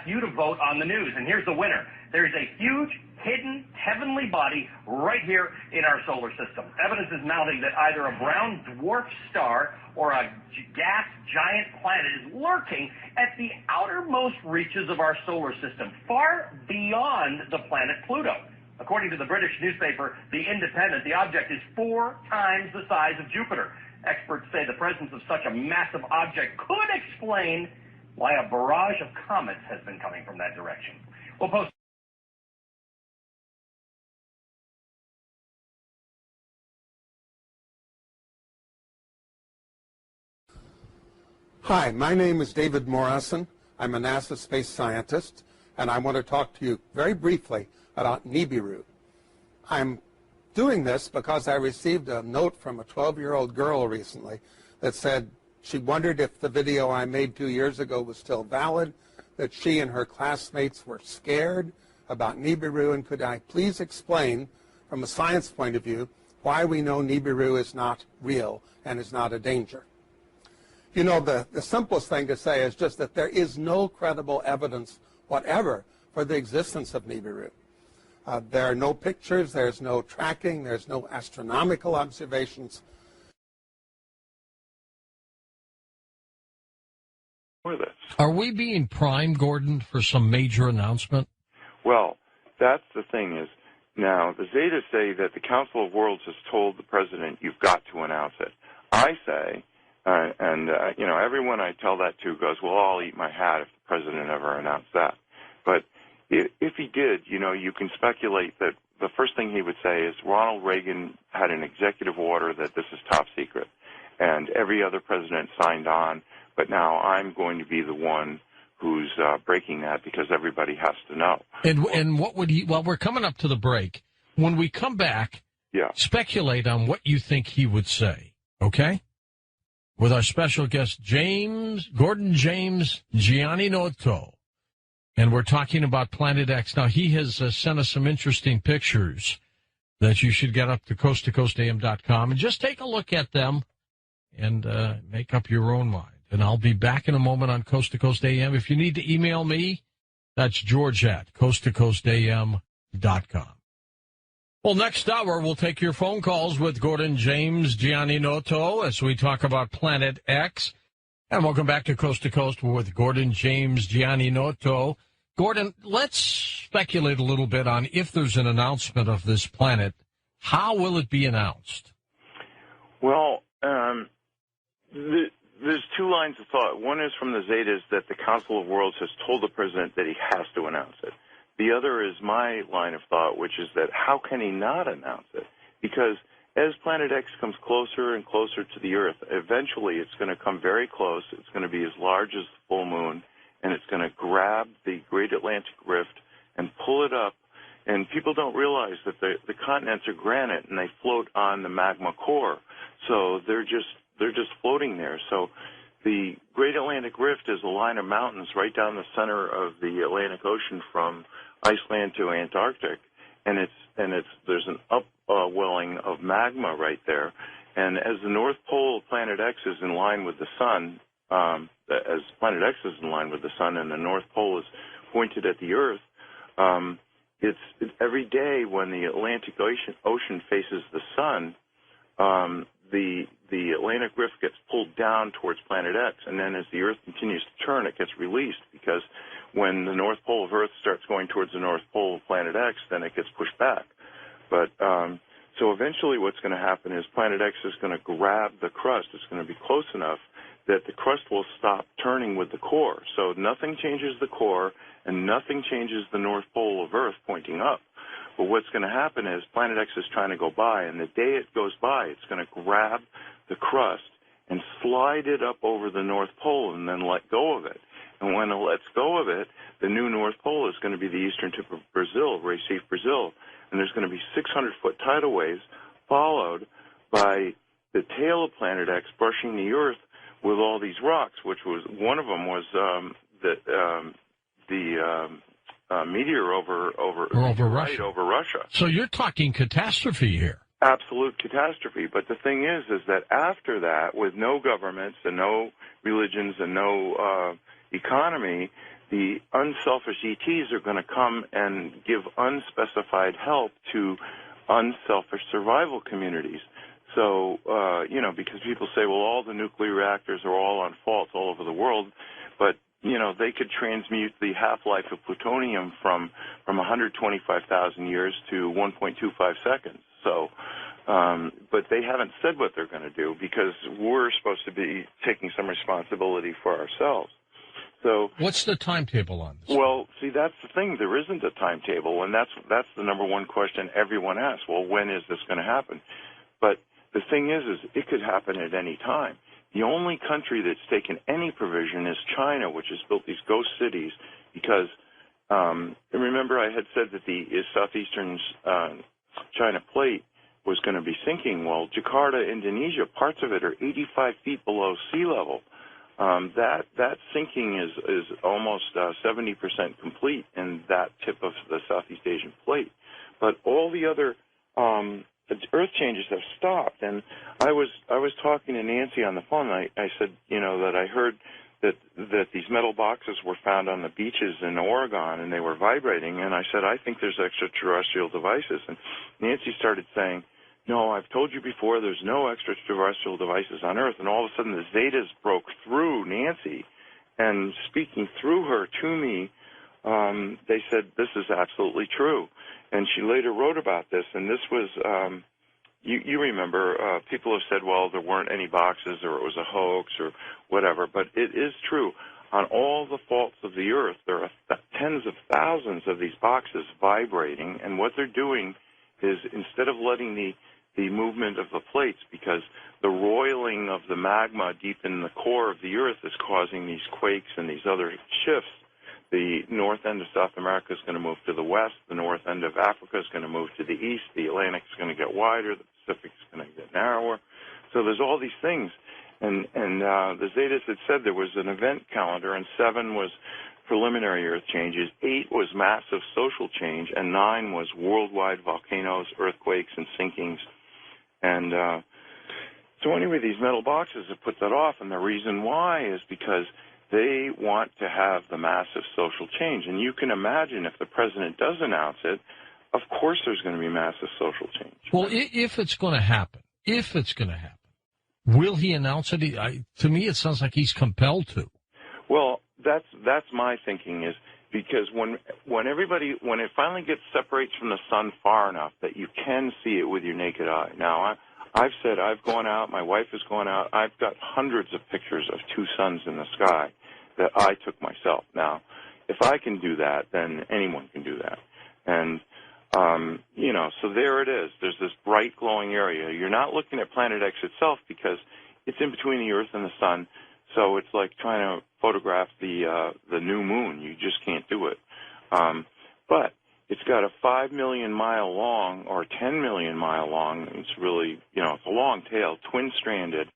You to vote on the news, and here's the winner. There's a huge, hidden, heavenly body right here in our solar system. Evidence is mounting that either a brown dwarf star or a gas giant planet is lurking at the outermost reaches of our solar system, far beyond the planet Pluto. According to the British newspaper, The Independent, the object is 4 times the size of Jupiter. Experts say the presence of such a massive object could explain why a barrage of comets has been coming from that direction. We'll post. Hi, my name is David Morrison. I'm a NASA space scientist, and I want to talk to you very briefly about Nibiru. I'm doing this because I received a note from a 12-year-old girl recently that said she wondered if the video I made 2 years ago was still valid, that she and her classmates were scared about Nibiru, and could I please explain, from a science point of view, why we know Nibiru is not real and is not a danger. You know, the simplest thing to say is just that there is no credible evidence whatever for the existence of Nibiru. There are no pictures, there's no tracking, there's no astronomical observations. Are we being primed, Gordon, for some major announcement? Well, that's the thing is, now, the Zetas say that the Council of Worlds has told the president, you've got to announce it. I say, you know, everyone I tell that to goes, well, I'll eat my hat if the president ever announced that. But if he did, you know, you can speculate that the first thing he would say is Ronald Reagan had an executive order that this is top secret, and every other president signed on. But now I'm going to be the one who's breaking that because everybody has to know. And what would he, well, we're coming up to the break. When we come back, speculate on what you think he would say, okay? With our special guest, Gordon James Gianninoto. And we're talking about Planet X. Now, he has sent us some interesting pictures that you should get up to coasttocoastam.com and just take a look at them and make up your own mind. And I'll be back in a moment on Coast to Coast AM. If you need to email me, that's George at coasttocoastam.com. Well, next hour, we'll take your phone calls with Gordon James Gianninoto as we talk about Planet X. And welcome back to Coast with Gordon James Gianninoto. Gordon, let's speculate a little bit on if there's an announcement of this planet. How will it be announced? Well, there's 2 lines of thought. One is from the Zetas that the Council of Worlds has told the president that he has to announce it. The other is my line of thought, which is that how can he not announce it? Because as Planet X comes closer and closer to the Earth, eventually it's going to come very close. It's going to be as large as the full moon, and it's going to grab the Great Atlantic Rift and pull it up. And people don't realize that the continents are granite, and they float on the magma core. So they're just floating there. So the Great Atlantic Rift is a line of mountains right down the center of the Atlantic Ocean from Iceland to Antarctic, and there's an upwelling of magma right there. And as the North Pole of Planet X is in line with the sun, as Planet X is in line with the sun, and the North Pole is pointed at the Earth, it's every day when the Atlantic Ocean faces the sun, the Atlantic Rift gets pulled down towards Planet X, and then as the Earth continues to turn, it gets released, because when the North Pole of Earth starts going towards the North Pole of Planet X, then it gets pushed back. But so eventually what's going to happen is Planet X is going to grab the crust. It's going to be close enough that the crust will stop turning with the core. So nothing changes the core, and nothing changes the North Pole of Earth pointing up. But what's going to happen is Planet X is trying to go by, and the day it goes by, it's going to grab the crust and slide it up over the North Pole and then let go of it. And when it lets go of it, the new North Pole is going to be the eastern tip of Brazil, Recife, Brazil. And there's going to be 600-foot tidal waves followed by the tail of Planet X brushing the Earth with all these rocks, which was one of them was the meteor over Russia. So you're talking catastrophe here. Absolute catastrophe. But the thing is that after that, with no governments and no religions and no economy, the unselfish ETs are going to come and give unspecified help to unselfish survival communities. So, because people say, well, all the nuclear reactors are all on fault all over the world, but, they could transmute the half-life of plutonium from 125,000 years to 1.25 seconds. So, but they haven't said what they're going to do because we're supposed to be taking some responsibility for ourselves. So, what's the timetable on this? Well, see, that's the thing. There isn't a timetable, and that's the number one question everyone asks. Well, when is this going to happen? But the thing is it could happen at any time. The only country that's taken any provision is China, which has built these ghost cities because, remember I had said that the southeastern China plate was going to be sinking. Well, Jakarta, Indonesia, parts of it are 85 feet below sea level. That sinking is almost 70% complete in that tip of the Southeast Asian plate. But all the other Earth changes have stopped. And I was talking to Nancy on the phone. And I said, that I heard that these metal boxes were found on the beaches in Oregon and they were vibrating. And I said, I think there's extraterrestrial devices. And Nancy started saying, no, I've told you before, there's no extraterrestrial devices on Earth. And all of a sudden the Zetas broke through Nancy, and speaking through her to me, they said, this is absolutely true. And she later wrote about this, and this was, you remember, people have said, well, there weren't any boxes or it was a hoax or whatever, but it is true. On all the faults of the Earth, there are tens of thousands of these boxes vibrating, and what they're doing is instead of letting the movement of the plates, because the roiling of the magma deep in the core of the Earth is causing these quakes and these other shifts. The north end of South America is going to move to the west. The north end of Africa is going to move to the east. The Atlantic is going to get wider. The Pacific is going to get narrower. So there's all these things. And the Zetas had said there was an event calendar, and 7 was preliminary Earth changes, 8 was massive social change, and 9 was worldwide volcanoes, earthquakes, and sinkings. And so anyway, these metal boxes have put that off, and the reason why is because they want to have the massive social change. And you can imagine if the president does announce it, of course there's going to be massive social change. Well, if it's going to happen, will he announce it? To me, it sounds like he's compelled to. Well, that's my thinking, is because when it finally separates from the sun far enough that you can see it with your naked eye. Now, I've said I've gone out, my wife has gone out, I've got hundreds of pictures of 2 suns in the sky that I took myself. Now, if I can do that, then anyone can do that. And, so there it is. There's this bright glowing area. You're not looking at Planet X itself because it's in between the Earth and the sun. So it's like trying to photograph the new moon. You just can't do it. But it's got a 5 million mile long or 10 million mile long. It's really, it's a long tail, twin-stranded,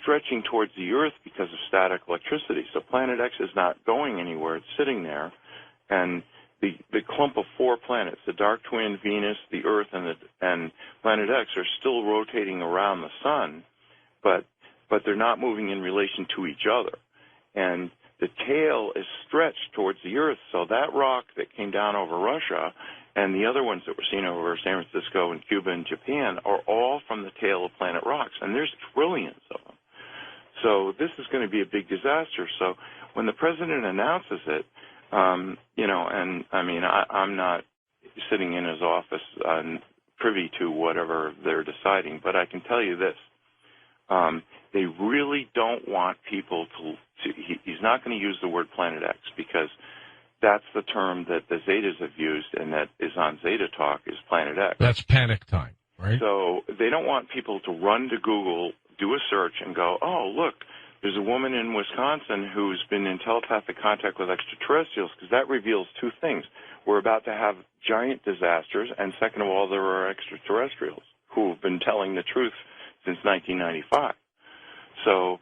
stretching towards the Earth because of static electricity. So Planet X is not going anywhere. It's sitting there. And the clump of 4 planets, the dark twin, Venus, the Earth, and Planet X, are still rotating around the sun, but they're not moving in relation to each other. And the tail is stretched towards the Earth, so that rock that came down over Russia and the other ones that were seen over San Francisco and Cuba and Japan are all from the tail of planet rocks, and there's trillions of them. So this is going to be a big disaster. So when the president announces it, and I mean, I'm not sitting in his office privy to whatever they're deciding, but I can tell you this. They really don't want people he's not going to use the word Planet X because that's the term that the Zetas have used and that is on Zeta Talk is Planet X. That's panic time, right? So they don't want people to run to Google, do a search, and go, oh, look, there's a woman in Wisconsin who's been in telepathic contact with extraterrestrials, because that reveals 2 things. We're about to have giant disasters, and second of all, there are extraterrestrials who have been telling the truth since 1995. So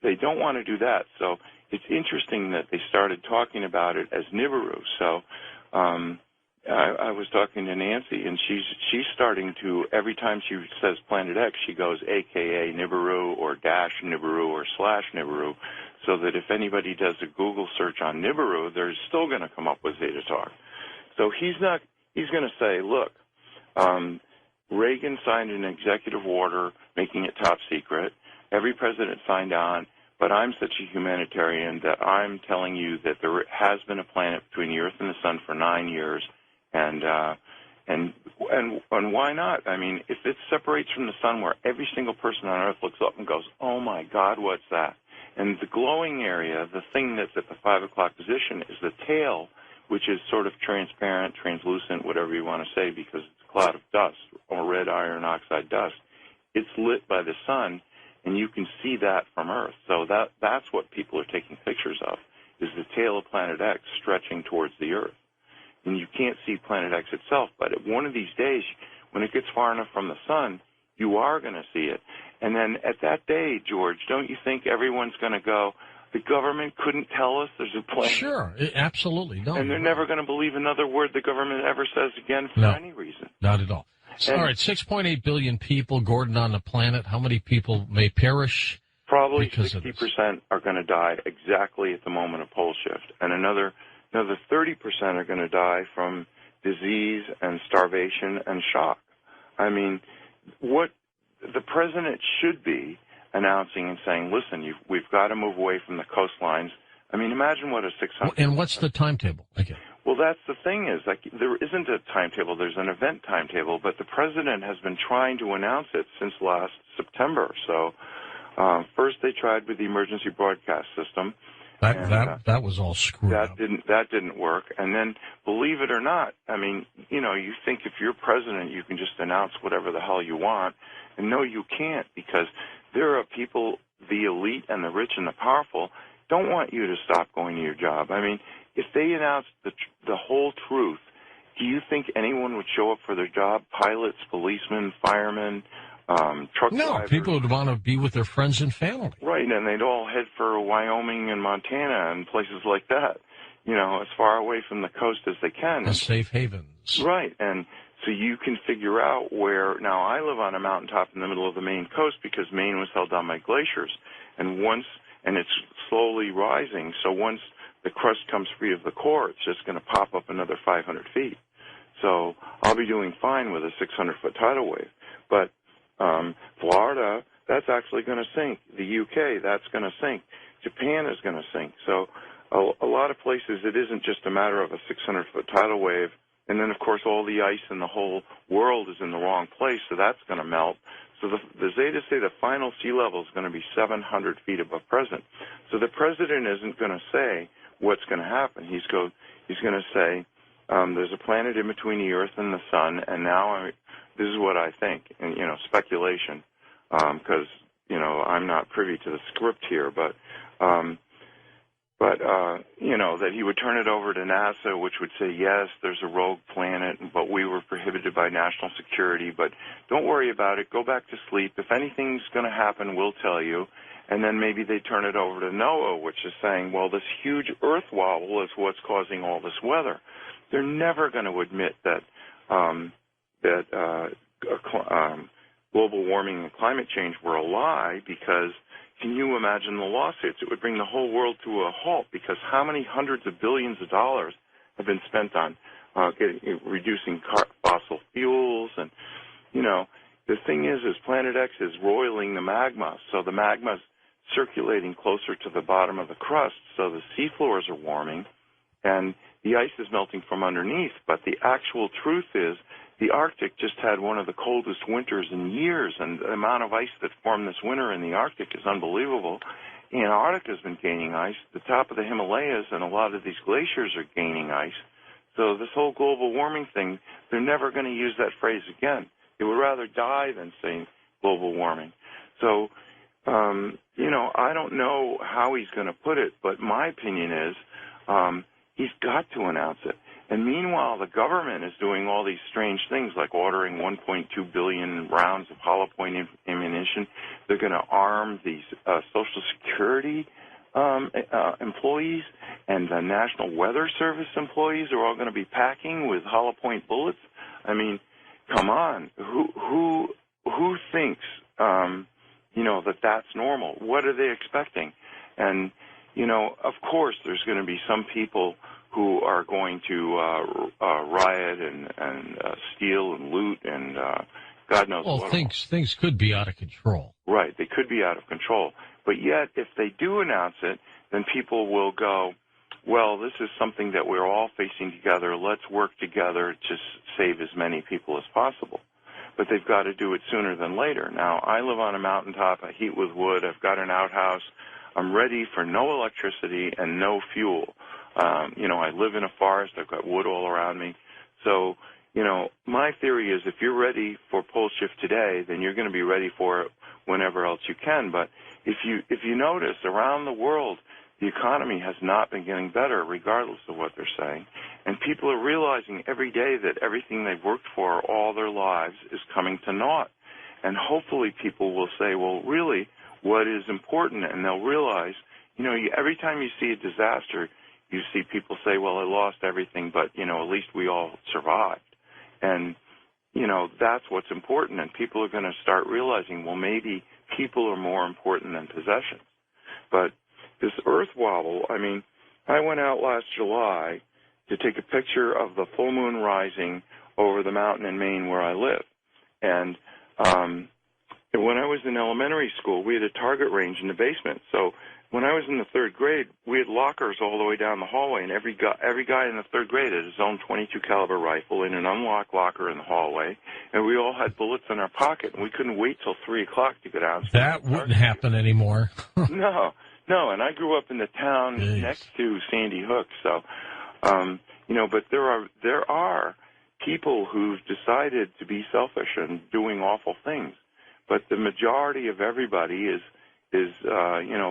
they don't want to do that. So it's interesting that they started talking about it as Nibiru. So I was talking to Nancy, and she's starting to, every time she says Planet X, she goes AKA Nibiru or dash Nibiru or slash Nibiru. so that if anybody does a Google search on Nibiru, they're still going to come up with Zeta Talk. So he's going to say, look, Reagan signed an executive order making it top secret. Every president signed on, but I'm such a humanitarian that I'm telling you that there has been a planet between the Earth and the Sun for 9 years, and why not? I mean, if it separates from the Sun where every single person on Earth looks up and goes, oh my God, what's that? And the glowing area, the thing that's at the 5 o'clock position, is the tail, which is sort of transparent, translucent, whatever you want to say, because it's a cloud of dust or red iron oxide dust. It's lit by the sun, and you can see that from Earth. So that's what people are taking pictures of, is the tail of Planet X stretching towards the Earth. And you can't see Planet X itself, but one of these days, when it gets far enough from the sun, you are going to see it. And then at that day, George, don't you think everyone's going to go, the government couldn't tell us there's a planet? Sure, absolutely. No, and they're never going to believe another word the government ever says again for any reason. Not at all. So, all right, 6.8 billion people, Gordon, on the planet. How many people may perish? Probably 60% are going to die exactly at the moment of pole shift. And another 30% are going to die from disease and starvation and shock. I mean, what the president should be announcing and saying, listen, we've got to move away from the coastlines. I mean, imagine what a 600... And what's the timetable? Okay. Well, that's the thing is, like, there isn't a timetable. There's an event timetable, but the president has been trying to announce it since last September. So first they tried with the emergency broadcast system. That was all screwed up. That didn't work. And then, believe it or not, I mean, you know, you think if you're president, you can just announce whatever the hell you want. And no, you can't, because there are people, the elite and the rich and the powerful, don't want you to stop going to your job. I mean, if they announced the whole truth, do you think anyone would show up for their job? Pilots, policemen, firemen, truck drivers? No, people would want to be with their friends and family. Right, and they'd all head for Wyoming and Montana and places like that, you know, as far away from the coast as they can. The safe havens. Right, and so you can figure out where, now I live on a mountaintop in the middle of the Maine coast because Maine was held down by glaciers, and it's slowly rising, so once the crust comes free of the core, it's just going to pop up another 500 feet. So I'll be doing fine with a 600-foot tidal wave. But Florida, that's actually going to sink. The UK, that's going to sink. Japan is going to sink. So a lot of places, it isn't just a matter of a 600-foot tidal wave. And then, of course, all the ice in the whole world is in the wrong place, so that's going to melt. So the Zetas say the final sea level is going to be 700 feet above present. So the president isn't going to say what's going to happen. He's going to say there's a planet in between the Earth and the Sun, and now this is what I think, and, you know, speculation, because, you know, I'm not privy to the script here, but you know, that he would turn it over to NASA, which would say, yes, there's a rogue planet, but we were prohibited by national security, but don't worry about it. Go back to sleep. If anything's going to happen, we'll tell you. And then maybe they turn it over to NOAA, which is saying, well, this huge Earth wobble is what's causing all this weather. They're never going to admit that global warming and climate change were a lie, because can you imagine the lawsuits? It would bring the whole world to a halt, because how many hundreds of billions of dollars have been spent on reducing fossil fuels? And, you know, the thing is Planet X is roiling the magma, so the magma's circulating closer to the bottom of the crust, so the seafloors are warming, and the ice is melting from underneath. But the actual truth is the Arctic just had one of the coldest winters in years, and the amount of ice that formed this winter in the Arctic is unbelievable. Antarctica's been gaining ice. The top of the Himalayas and a lot of these glaciers are gaining ice. So this whole global warming thing, they're never going to use that phrase again. They would rather die than say global warming. So, you know, I don't know how he's going to put it, but my opinion is he's got to announce it. And meanwhile, the government is doing all these strange things, like ordering 1.2 billion rounds of hollow point ammunition. They're going to arm these Social Security employees, and the National Weather Service employees are all going to be packing with hollow point bullets. I mean, come on, who thinks you know, that's normal? What are they expecting? And of course there's going to be some people who are going to riot and steal and loot and God knows what. Well, things could be out of control. Right, they could be out of control. But yet, if they do announce it, then people will go, well, this is something that we're all facing together. Let's work together to save as many people as possible. But they've got to do it sooner than later. Now, I live on a mountaintop. I heat with wood. I've got an outhouse. I'm ready for no electricity and no fuel. I live in a forest. I've got wood all around me. So, my theory is if you're ready for pole shift today, then you're going to be ready for it whenever else you can. But if you notice, around the world, the economy has not been getting better, regardless of what they're saying. And people are realizing every day that everything they've worked for all their lives is coming to naught. And hopefully people will say, well, really, what is important? And they'll realize, every time you see a disaster, you see people say, well, I lost everything, but, at least we all survived. And, that's what's important. And people are going to start realizing, well, maybe people are more important than possessions. But this Earth wobble, I went out last July to take a picture of the full moon rising over the mountain in Maine where I live. And when I was in elementary school, we had a target range in the basement. So when I was in the third grade, we had lockers all the way down the hallway, and every guy in the third grade had his own .22 caliber rifle in an unlocked locker in the hallway, and we all had bullets in our pocket, and we couldn't wait till 3 o'clock to get out. That wouldn't happen anymore. No, and I grew up in the town next to Sandy Hook, so, but there are people who've decided to be selfish and doing awful things, but the majority of everybody is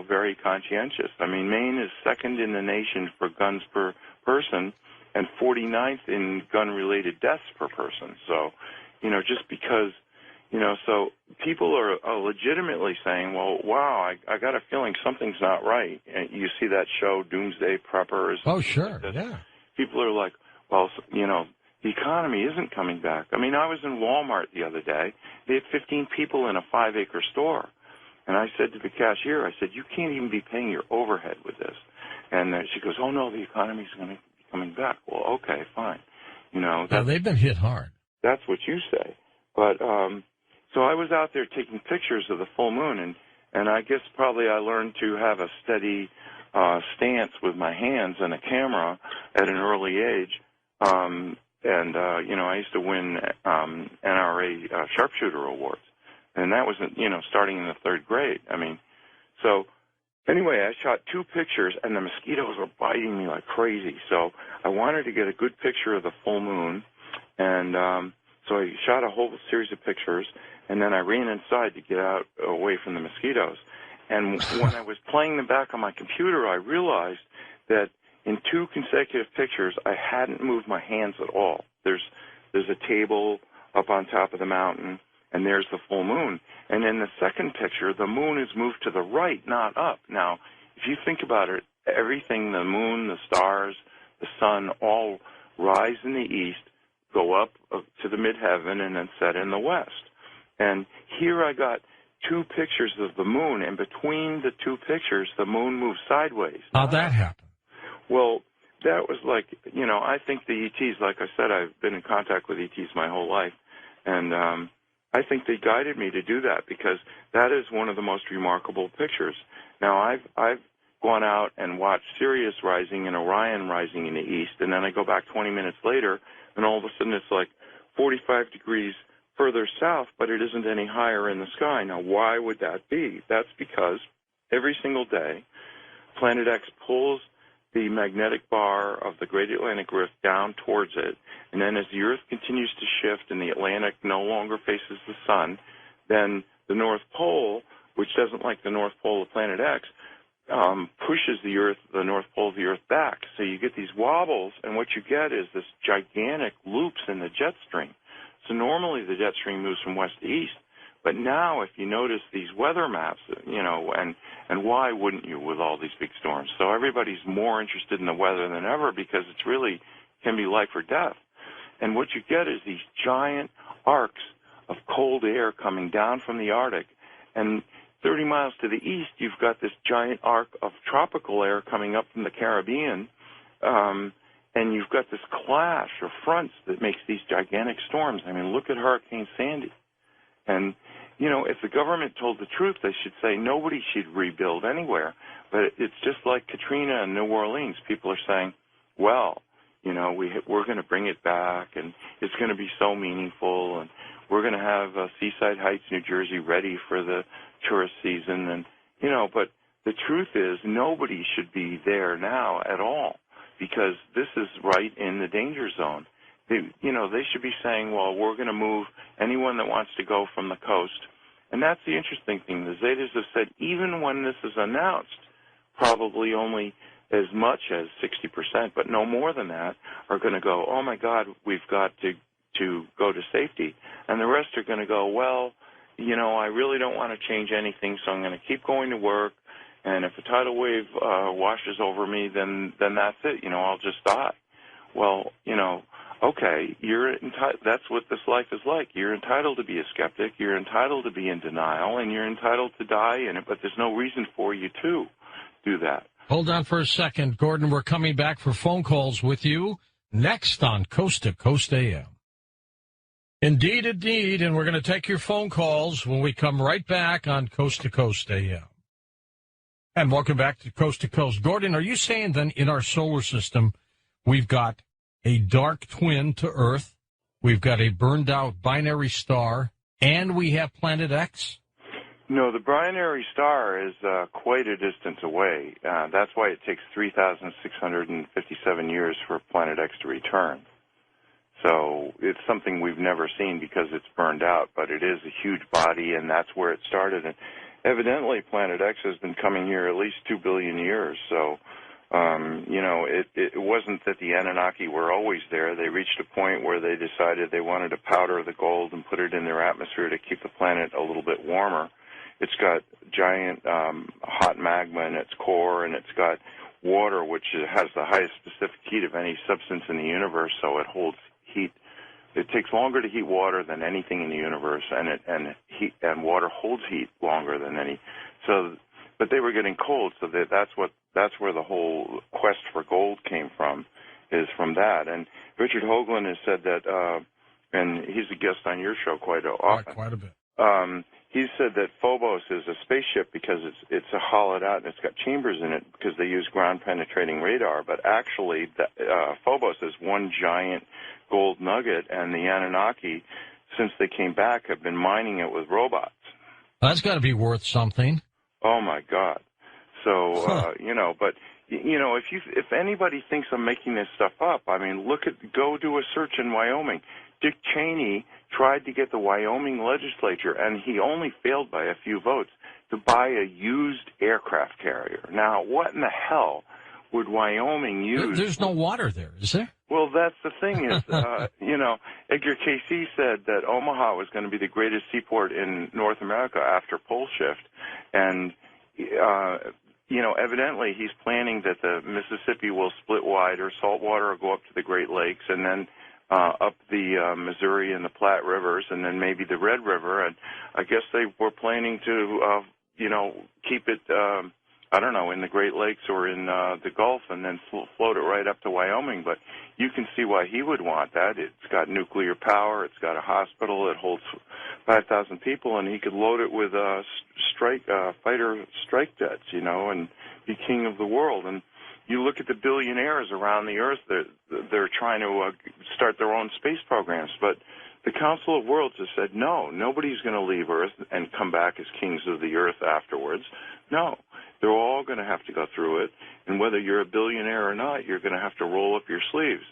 very conscientious. Maine is second in the nation for guns per person and 49th in gun-related deaths per person. So, just because, so people are legitimately saying, well, wow, I got a feeling something's not right. And you see that show, Doomsday Preppers. Oh, sure, yeah. People are like, well, the economy isn't coming back. I was in Walmart the other day. They had 15 people in a 5-acre store. And I said to the cashier, you can't even be paying your overhead with this. And she goes, oh, no, the economy's going to be coming back. Well, okay, fine. They've been hit hard. That's what you say. But so I was out there taking pictures of the full moon, and I guess probably I learned to have a steady stance with my hands and a camera at an early age. I used to win NRA sharpshooter awards. And that was, starting in the third grade. So anyway, I shot 2 pictures, and the mosquitoes were biting me like crazy. So I wanted to get a good picture of the full moon, and so I shot a whole series of pictures, and then I ran inside to get out away from the mosquitoes. And when I was playing them back on my computer, I realized that in 2 consecutive pictures, I hadn't moved my hands at all. There's a table up on top of the mountain, and there's the full moon. And in the second picture, the moon is moved to the right, not up. Now, if you think about it, everything, the moon, the stars, the sun, all rise in the east, go up to the midheaven, and then set in the west. And here I got 2 pictures of the moon, and between the 2 pictures, the moon moves sideways. How'd that happen? Well, that was like, I think the ETs, like I said, I've been in contact with ETs my whole life, and I think they guided me to do that because that is one of the most remarkable pictures. Now, I've gone out and watched Sirius rising and Orion rising in the east, and then I go back 20 minutes later, and all of a sudden it's like 45 degrees further south, but it isn't any higher in the sky. Now, why would that be? That's because every single day, Planet X pulls the magnetic bar of the Great Atlantic Rift down towards it, and then as the Earth continues to shift and the Atlantic no longer faces the sun, then the North Pole, which doesn't like the North Pole of Planet X, pushes the North Pole of the Earth back. So you get these wobbles, and what you get is this gigantic loops in the jet stream. So normally the jet stream moves from west to east, but now if you notice these weather maps, and why wouldn't you with all these big storms? So everybody's more interested in the weather than ever because it's really can be life or death. And what you get is these giant arcs of cold air coming down from the Arctic, and 30 miles to the east, you've got this giant arc of tropical air coming up from the Caribbean, and you've got this clash of fronts that makes these gigantic storms. I mean, look at Hurricane Sandy. And, you know, if the government told the truth, they should say nobody should rebuild anywhere. But it's just like Katrina in New Orleans. People are saying, well, you know, we're going to bring it back, and it's going to be so meaningful, and we're going to have Seaside Heights, New Jersey, ready for the tourist season. And, you know, but the truth is nobody should be there now at all, because this is right in the danger zone. They should be saying, well, we're going to move anyone that wants to go from the coast. And that's the interesting thing. The Zetas have said even when this is announced, probably only as much as 60%, but no more than that, are going to go, oh, my God, we've got to go to safety. And the rest are going to go, well, you know, I really don't want to change anything, so I'm going to keep going to work. And if a tidal wave washes over me, then that's it. You know, I'll just die. Well, you know, okay, that's what this life is like. You're entitled to be a skeptic. You're entitled to be in denial, and you're entitled to die in it, but there's no reason for you to do that. Hold on for a second, Gordon. We're coming back for phone calls with you next on Coast to Coast AM. Indeed, indeed, and we're going to take your phone calls when we come right back on Coast to Coast AM. And welcome back to Coast to Coast. Gordon, are you saying then in our solar system we've got a dark twin to Earth, we've got a burned-out binary star, and we have Planet X? No, the binary star is quite a distance away. That's why it takes 3,657 years for Planet X to return. So it's something we've never seen because it's burned out, but it is a huge body, and that's where it started. And evidently, Planet X has been coming here at least 2 billion years. So, you know, it wasn't that the Anunnaki were always there. They reached a point where they decided they wanted to powder the gold and put it in their atmosphere to keep the planet a little bit warmer. It's got giant hot magma in its core, and it's got water, which has the highest specific heat of any substance in the universe, so it holds heat. It takes longer to heat water than anything in the universe, and water holds heat longer than any. So, but they were getting cold, so that's where the whole quest for gold came from, is from that. And Richard Hoagland has said that, and he's a guest on your show quite often. Quite a bit. He said that Phobos is a spaceship because it's a hollowed out and it's got chambers in it because they use ground-penetrating radar. But actually, Phobos is one giant gold nugget, and the Anunnaki, since they came back, have been mining it with robots. That's got to be worth something. Oh my God! So you know, but you know, if anybody thinks I'm making this stuff up, I mean, go do a search in Wyoming. Dick Cheney tried to get the Wyoming legislature, and he only failed by a few votes, to buy a used aircraft carrier. Now, what in the hell would Wyoming use? There's no water there, is there? Well, that's the thing is, you know, Edgar Cayce said that Omaha was going to be the greatest seaport in North America after pole shift. And, you know, evidently he's planning that the Mississippi will split wider, salt water will go up to the Great Lakes, and then up the Missouri and the Platte Rivers, and then maybe the Red River. And I guess they were planning to, you know, keep it, I don't know, in the Great Lakes or in the Gulf, and then float it right up to Wyoming. But you can see why he would want that. It's got nuclear power. It's got a hospital. It holds 5,000 people, and he could load it with fighter strike jets, you know, and be king of the world. And you look at the billionaires around the Earth, they're trying to start their own space programs. But the Council of Worlds has said, no, nobody's going to leave Earth and come back as kings of the Earth afterwards. No, they're all going to have to go through it. And whether you're a billionaire or not, you're going to have to roll up your sleeves.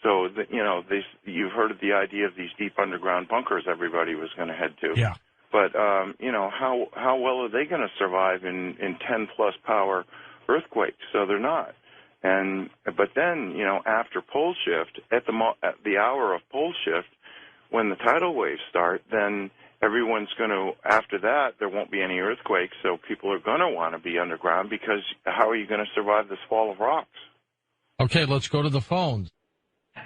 So, you know, you've heard of the idea of these deep underground bunkers everybody was going to head to. Yeah. But, you know, how well are they going to survive in 10-plus power earthquakes? So they're not. But then, you know, after pole shift, at the hour of pole shift, when the tidal waves start, then everyone's going to, after that, there won't be any earthquakes, so people are going to want to be underground, because how are you going to survive this fall of rocks? Okay, let's go to the phones.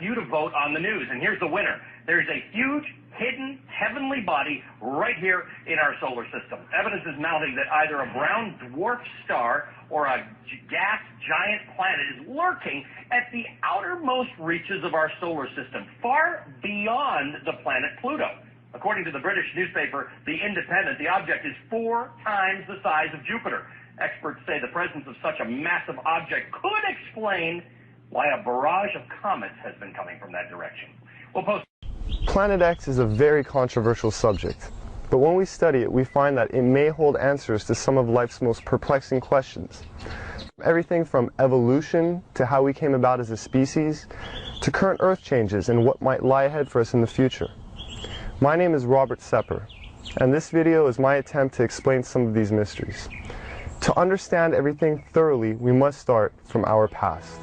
you to vote on the news, and here's the winner. There's a huge hidden heavenly body right here in our solar system. Evidence is mounting that either a brown dwarf star or a gas giant planet is lurking at the outermost reaches of our solar system, far beyond the planet Pluto. According to the British newspaper, The Independent, the object is 4 times the size of Jupiter. Experts say the presence of such a massive object could explain why a barrage of comets has been coming from that direction. We'll post. Planet X is a very controversial subject, but when we study it, we find that it may hold answers to some of life's most perplexing questions. Everything from evolution to how we came about as a species, to current Earth changes and what might lie ahead for us in the future. My name is Robert Sepper, and this video is my attempt to explain some of these mysteries. To understand everything thoroughly, we must start from our past.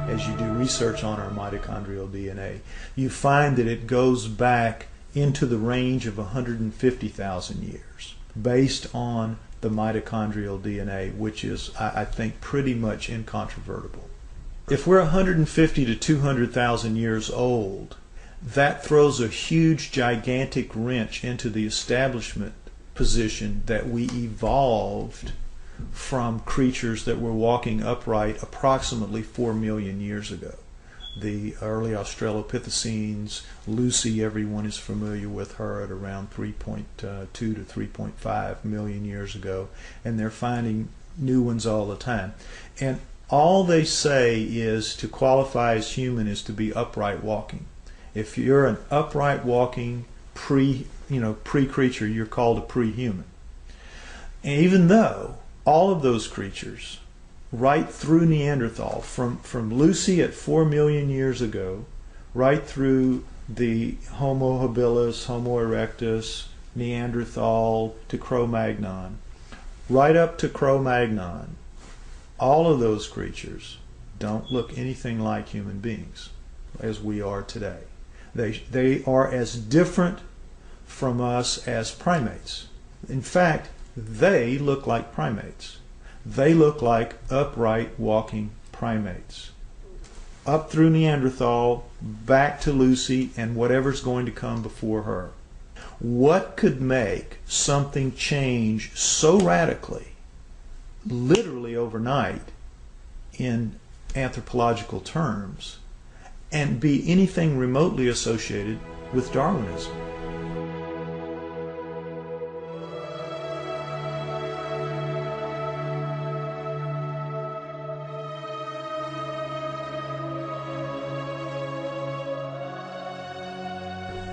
As you do research on our mitochondrial DNA, you find that it goes back into the range of 150,000 years, based on the mitochondrial DNA, which is, I think, pretty much incontrovertible. If we're 150 to 200,000 years old, that throws a huge, gigantic wrench into the establishment position that we evolved from creatures that were walking upright approximately 4 million years ago. The early Australopithecines, Lucy, everyone is familiar with her, at around 3.2 to 3.5 million years ago, and they're finding new ones all the time. And all they say is to qualify as human is to be upright walking. If you're an upright walking pre-creature, you're called a pre-human. And even though all of those creatures, right through Neanderthal, from Lucy at 4 million years ago, right through the Homo habilis, Homo erectus, Neanderthal to Cro-Magnon, right up to Cro-Magnon, all of those creatures don't look anything like human beings as we are today. They are as different from us as primates. In fact, they look like primates. They look like upright walking primates. Up through Neanderthal, back to Lucy, and whatever's going to come before her. What could make something change so radically, literally overnight, in anthropological terms, and be anything remotely associated with Darwinism?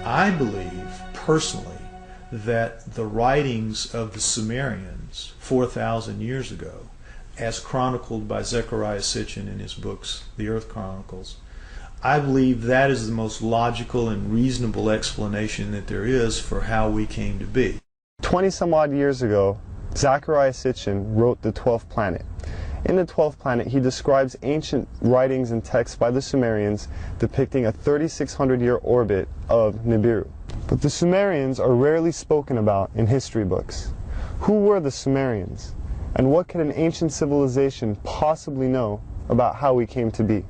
I believe, personally, that the writings of the Sumerians 4,000 years ago, as chronicled by Zecharia Sitchin in his books, The Earth Chronicles, I believe that is the most logical and reasonable explanation that there is for how we came to be. 20 some odd years ago, Zecharia Sitchin wrote The 12th Planet. In The 12th Planet, he describes ancient writings and texts by the Sumerians depicting a 3,600-year orbit of Nibiru. But the Sumerians are rarely spoken about in history books. Who were the Sumerians? And what could an ancient civilization possibly know about how we came to be?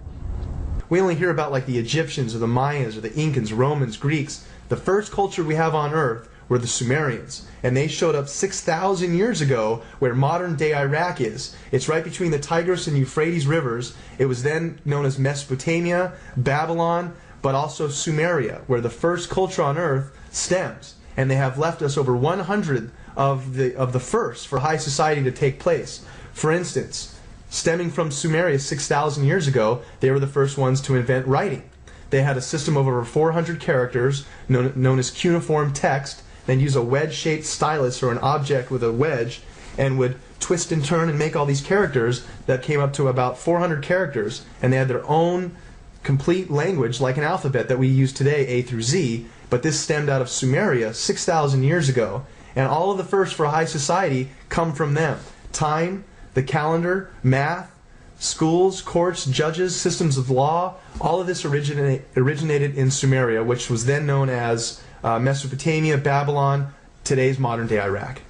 We only hear about like the Egyptians or the Mayans or the Incans, Romans, Greeks. The first culture we have on Earth were the Sumerians, and they showed up 6,000 years ago where modern-day Iraq is. It's right between the Tigris and Euphrates rivers. It was then known as Mesopotamia, Babylon, but also Sumeria, where the first culture on Earth stems. And they have left us over 100 of the first for high society to take place. For instance, stemming from Sumeria 6,000 years ago, they were the first ones to invent writing. They had a system of over 400 characters known as cuneiform text. Then use a wedge-shaped stylus or an object with a wedge and would twist and turn and make all these characters that came up to about 400 characters, and they had their own complete language like an alphabet that we use today, A through Z, but this stemmed out of Sumeria 6,000 years ago, and all of the first for high society come from them. Time, the calendar, math, schools, courts, judges, systems of law, all of this originated in Sumeria, which was then known as Mesopotamia, Babylon, today's modern-day Iraq.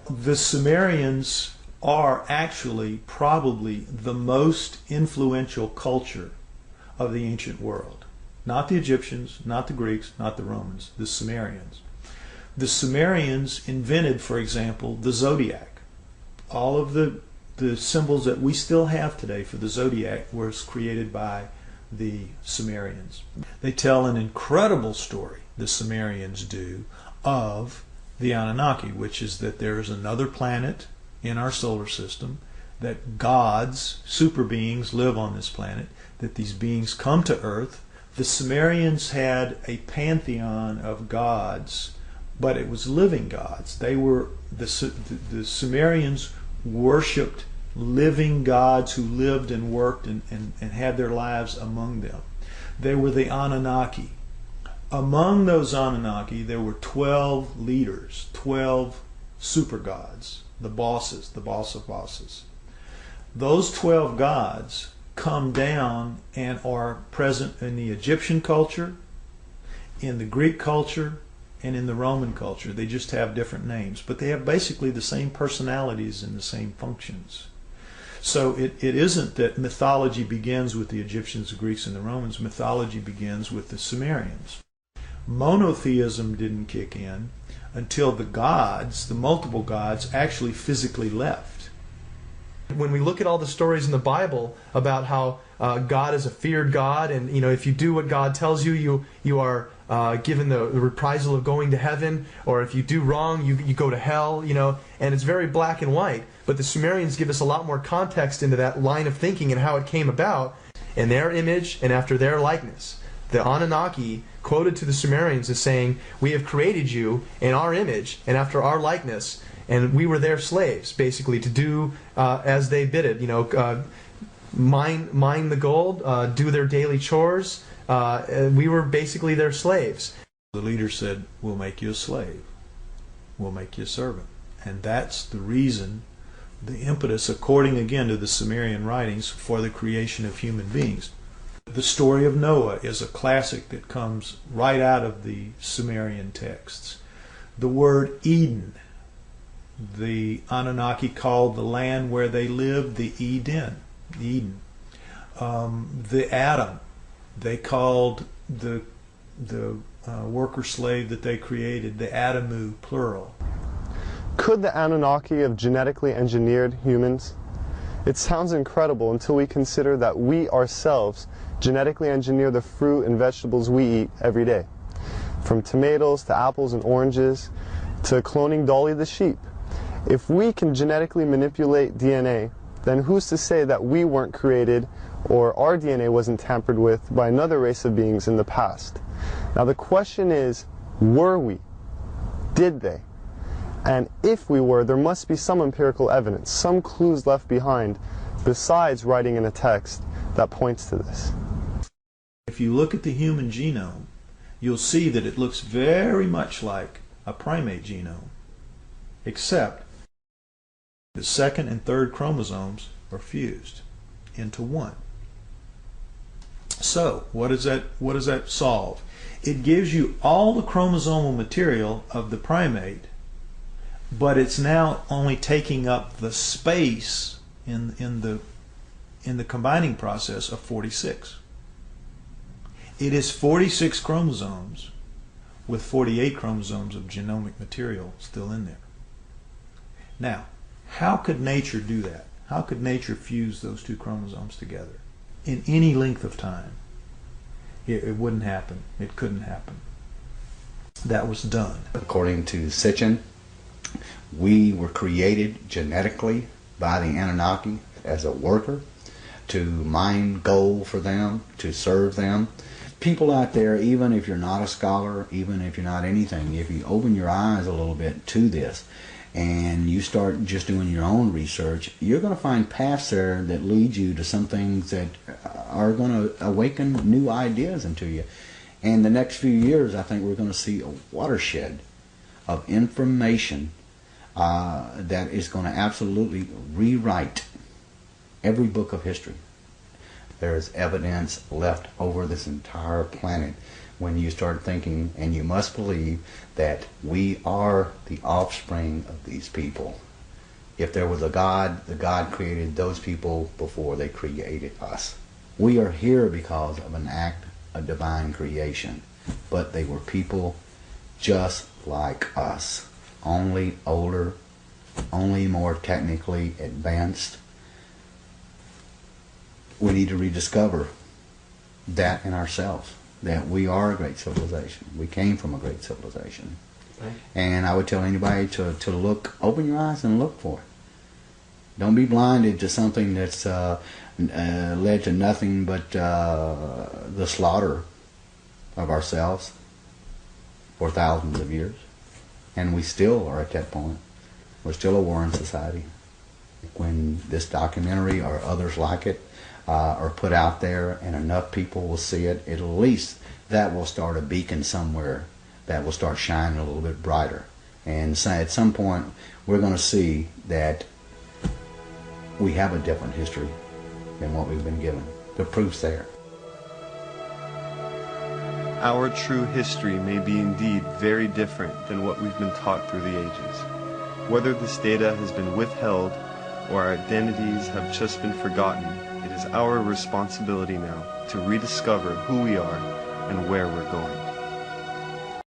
the Sumerians are actually probably the most influential culture of the ancient world. Not the Egyptians, not the Greeks, not the Romans, the Sumerians. The Sumerians invented, for example, the zodiac. All of the symbols that we still have today for the zodiac was created by the Sumerians. They tell an incredible story, the Sumerians do, of the Anunnaki, which is that there is another planet in our solar system, that gods, super beings, live on this planet, that these beings come to Earth. The Sumerians had a pantheon of gods, but it was living gods. They were the Sumerians worshipped living gods who lived and worked and had their lives among them. They were the Anunnaki. Among those Anunnaki, there were 12 leaders, 12 super gods, the bosses, the boss of bosses. Those 12 gods come down and are present in the Egyptian culture, in the Greek culture, and in the Roman culture. They just have different names, but they have basically the same personalities and the same functions. So it isn't that mythology begins with the Egyptians, the Greeks, and the Romans. Mythology begins with the Sumerians. Monotheism didn't kick in until the gods, the multiple gods, actually physically left. When we look at all the stories in the Bible about how God is a feared God, and if you do what God tells you, you are given the reprisal of going to heaven, or if you do wrong, you go to hell, and it's very black and white. But the Sumerians give us a lot more context into that line of thinking and how it came about in their image and after their likeness. The Anunnaki quoted to the Sumerians as saying, "We have created you in our image and after our likeness, and we were their slaves," basically, to do as they bid it. Mine the gold, do their daily chores. We were basically their slaves. The leader said, "We'll make you a slave. We'll make you a servant." And that's the reason, the impetus, according again to the Sumerian writings, for the creation of human beings. The story of Noah is a classic that comes right out of the Sumerian texts. The word Eden, the Anunnaki called the land where they lived the Eden. The atom, they called the worker slave that they created the Adamu, plural. Could the Anunnaki have genetically engineered humans? It sounds incredible until we consider that we ourselves genetically engineer the fruit and vegetables we eat every day. From tomatoes to apples and oranges to cloning Dolly the sheep. If we can genetically manipulate DNA, then who's to say that we weren't created or our DNA wasn't tampered with by another race of beings in the past? Now the question is, were we? Did they? And if we were, there must be some empirical evidence, some clues left behind, besides writing in a text that points to this. If you look at the human genome, you'll see that it looks very much like a primate genome, except the second and third chromosomes are fused into one. So, what does that solve? It gives you all the chromosomal material of the primate, but it's now only taking up the space in the combining process of 46. It is 46 chromosomes with 48 chromosomes of genomic material still in there. Now, how could nature do that? How could nature fuse those two chromosomes together in any length of time? It wouldn't happen. It couldn't happen. That was done. According to Sitchin, we were created genetically by the Anunnaki as a worker to mine gold for them, to serve them. People out there, even if you're not a scholar, even if you're not anything, if you open your eyes a little bit to this and you start just doing your own research, you're going to find paths there that lead you to some things that are going to awaken new ideas into you. And the next few years, I think we're going to see a watershed of information that is going to absolutely rewrite every book of history. There is evidence left over this entire planet when you start thinking, and you must believe that we are the offspring of these people. If there was a God, the God created those people before they created us. We are here because of an act of divine creation, but they were people just like us, only older, only more technically advanced. We need to rediscover that in ourselves, that we are a great civilization. We came from a great civilization. Right. And I would tell anybody to look, open your eyes and look for it. Don't be blinded to something that's led to nothing but the slaughter of ourselves for thousands of years. And we still are at that point. We're still a warring society. When this documentary or others like it are put out there and enough people will see it, at least that will start a beacon somewhere that will start shining a little bit brighter. And so at some point we're going to see that we have a different history than what we've been given. The proof's there. Our true history may be indeed very different than what we've been taught through the ages. Whether this data has been withheld or our identities have just been forgotten, it is our responsibility now to rediscover who we are and where we're going.